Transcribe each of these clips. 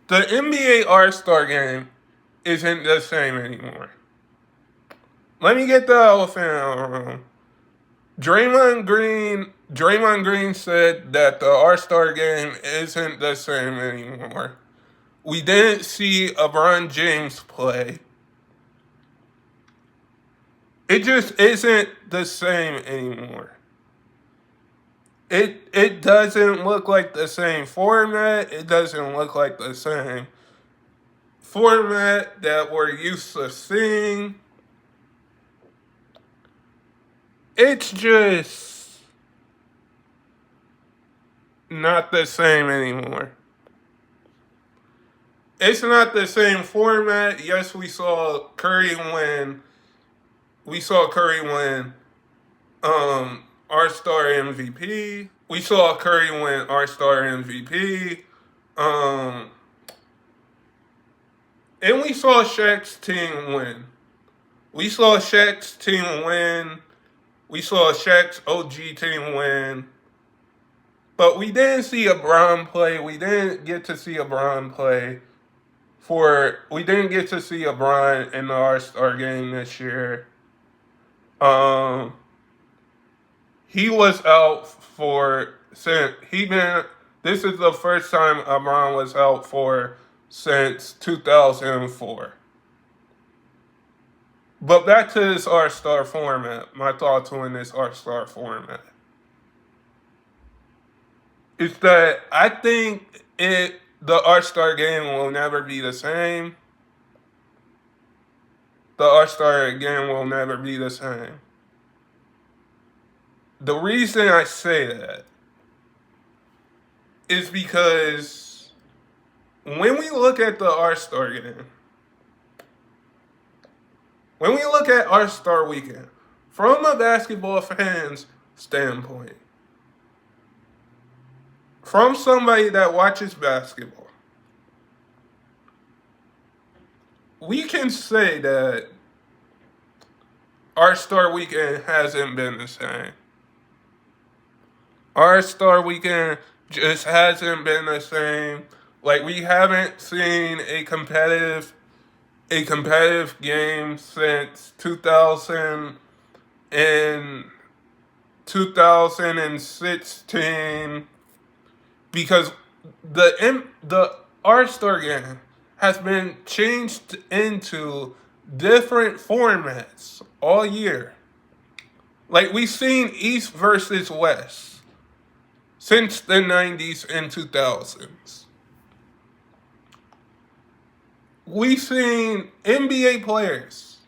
The NBA All-Star game isn't the same anymore. Let me get the elephant out of the room. Draymond Green said that the All-Star game isn't the same anymore. We didn't see LeBron James play. It just isn't the same anymore. It doesn't look like the same format. It doesn't look like the same format that we're used to seeing. It's just not the same anymore. It's not the same format. Yes, we saw Curry win. We saw Curry win All-Star MVP. We saw Curry win All-Star MVP. And we saw Shaq's team win. We saw Shaq's team win. We saw Shaq's OG team win. But we didn't see LeBron play. We didn't get to see LeBron play. We didn't get to see LeBron in the All-Star game this year. He was out this is the first time LeBron was out since 2004. But back to this All-Star format, my thoughts on this All-Star format is that I think the All-Star game will never be the same. The All-Star game will never be the same. The reason I say that is because when we look at the All-Star game, when we look at All-Star weekend, from a basketball fan's standpoint, from somebody that watches basketball, we can say that All-Star weekend hasn't been the same. All-Star weekend just hasn't been the same. Like, we haven't seen a competitive game since 2016, because the All-Star game has been changed into different formats all year. Like, we've seen East versus West since the 90s and 2000s. We've seen NBA players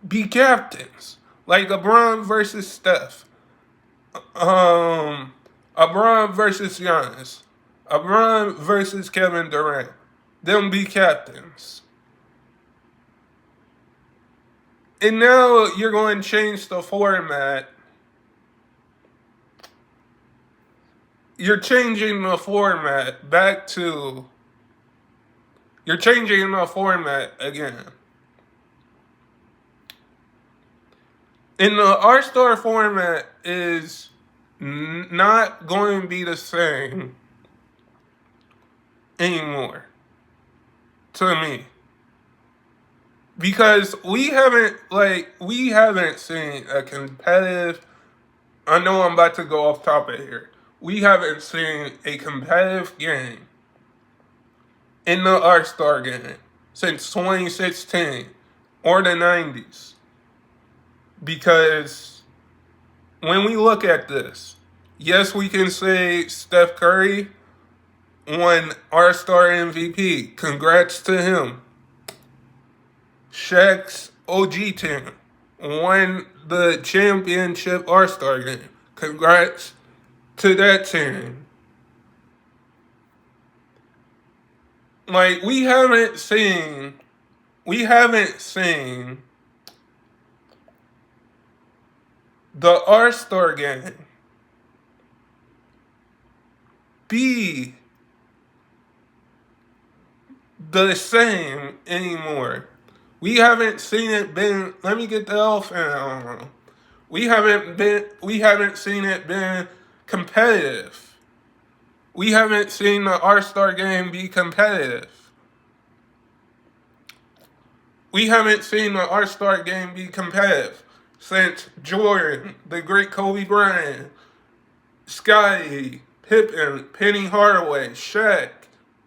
be captains, like LeBron versus Steph, LeBron versus Giannis, LeBron versus Kevin Durant. Them be captains. And now you're going to change the format. You're changing the format You're changing the format again. And the All-Star format is not going to be the same anymore, to me. Because we haven't seen a competitive, I know I'm about to go off topic here. We haven't seen a competitive game in the All-Star game since 2016 or the 90s. Because when we look at this, yes, we can say Steph Curry won All-Star MVP. Congrats to him. Shaq's OG team won the championship All-Star game. Congrats to that team. Like, we haven't seen the All-Star game be the same anymore. We haven't seen it been, let me get the elephant out of the room. We haven't seen it been competitive. We haven't seen the All-Star game be competitive. We haven't seen the All-Star game be competitive since Jordan, the great Kobe Bryant, Scottie, Pippen, Penny Hardaway, Shaq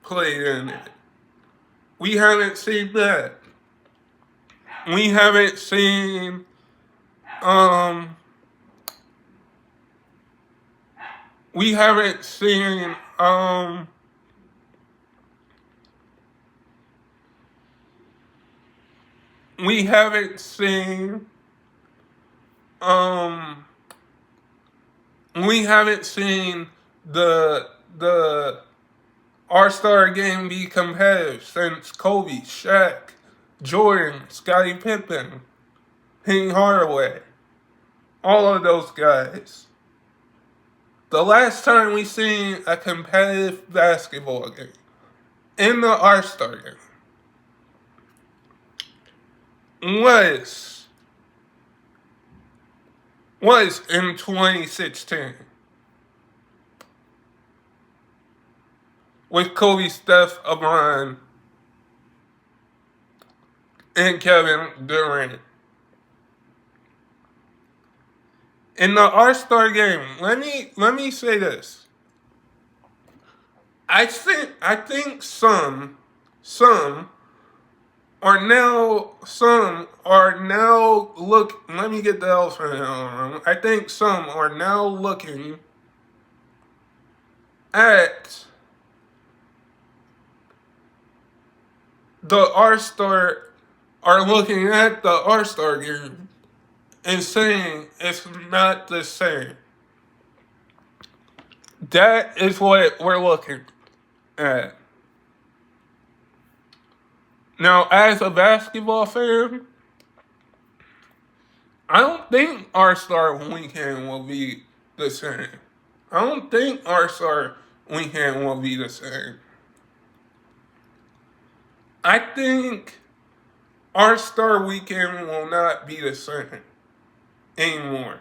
played in it. We haven't seen that. We haven't seen um we haven't seen we haven't seen um we haven't seen the All-Star game be competitive since Kobe, Shaq, Jordan, Scottie Pippen, Penny Hardaway, all of those guys. The last time we seen a competitive basketball game in the All-Star game was in 2016 with Kobe, Steph, LeBron, and Kevin Durant. In the All-Star game, let me say this. I think some are now look. Let me get the elephant in the room. I think some are now looking at the All-Star are looking at the All-Star game and saying it's not the same. That is what we're looking at. Now, as a basketball fan, I don't think All-Star weekend will be the same. I don't think All-Star weekend will be the same. I think All-Star weekend will not be the same anymore.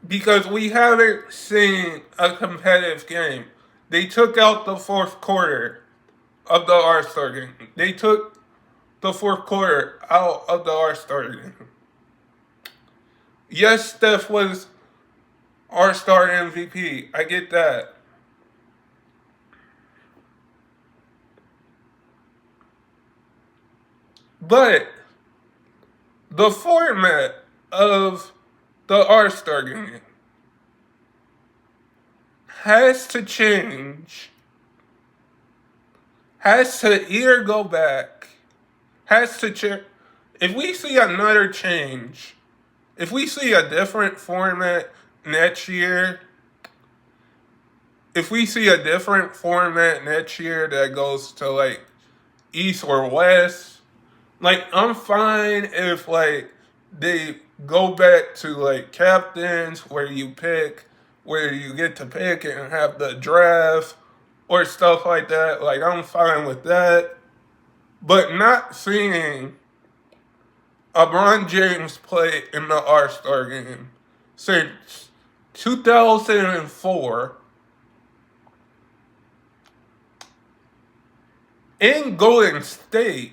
Because we haven't seen a competitive game. They took out the fourth quarter of the All-Star game. They took the fourth quarter out of the All-Star game. Yes, Steph was All-Star MVP. I get that. But the format of the All-Star game has to change, has to either go back, has to change. If we see another change, if we see a different format next year, if we see a different format next year that goes to like East or West, like I'm fine if like they go back to like captains where you get to pick and have the draft or stuff like that. Like I'm fine with that. But not seeing LeBron James play in the All-Star game since 2004 in Golden State.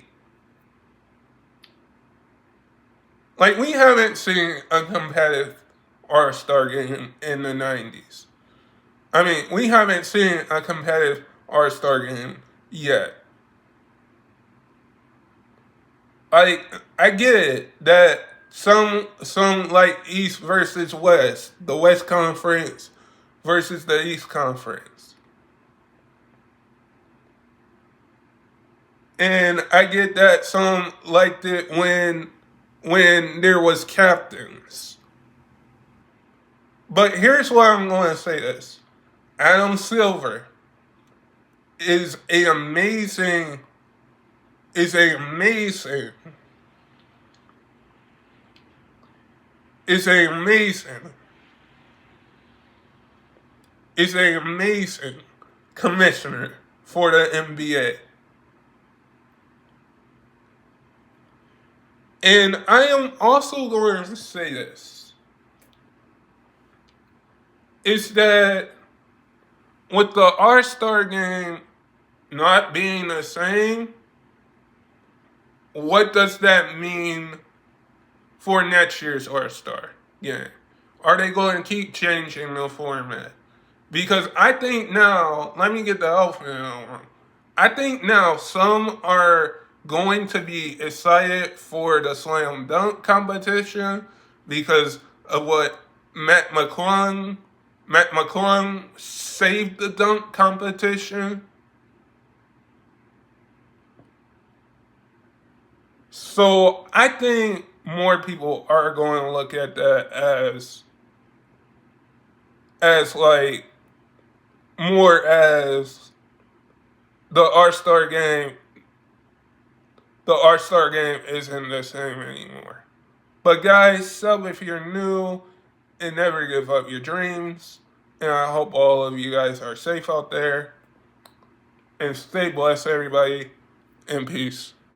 Like, we haven't seen a competitive All-Star game in the 90s. I mean, we haven't seen a competitive All-Star game yet. I get it that some like East versus West, the West Conference versus the East Conference. And I get that some liked it when there was captains. But here's why I'm going to say this. Adam Silver is a amazing is a amazing is a amazing is a amazing commissioner for the NBA. And I am also going to say this. is that with the All-Star game not being the same, what does that mean for next year's All-Star game? Are they going to keep changing the format? Because I think now, let me get the elephant in the room. I think now some are going to be excited for the slam dunk competition because of what Matt McClung saved the dunk competition. So I think more people are going to look at that as like more as the All-Star game. The All-Star game isn't the same anymore. But guys, sub if you're new and never give up your dreams. And I hope all of you guys are safe out there. And stay blessed, everybody. And peace.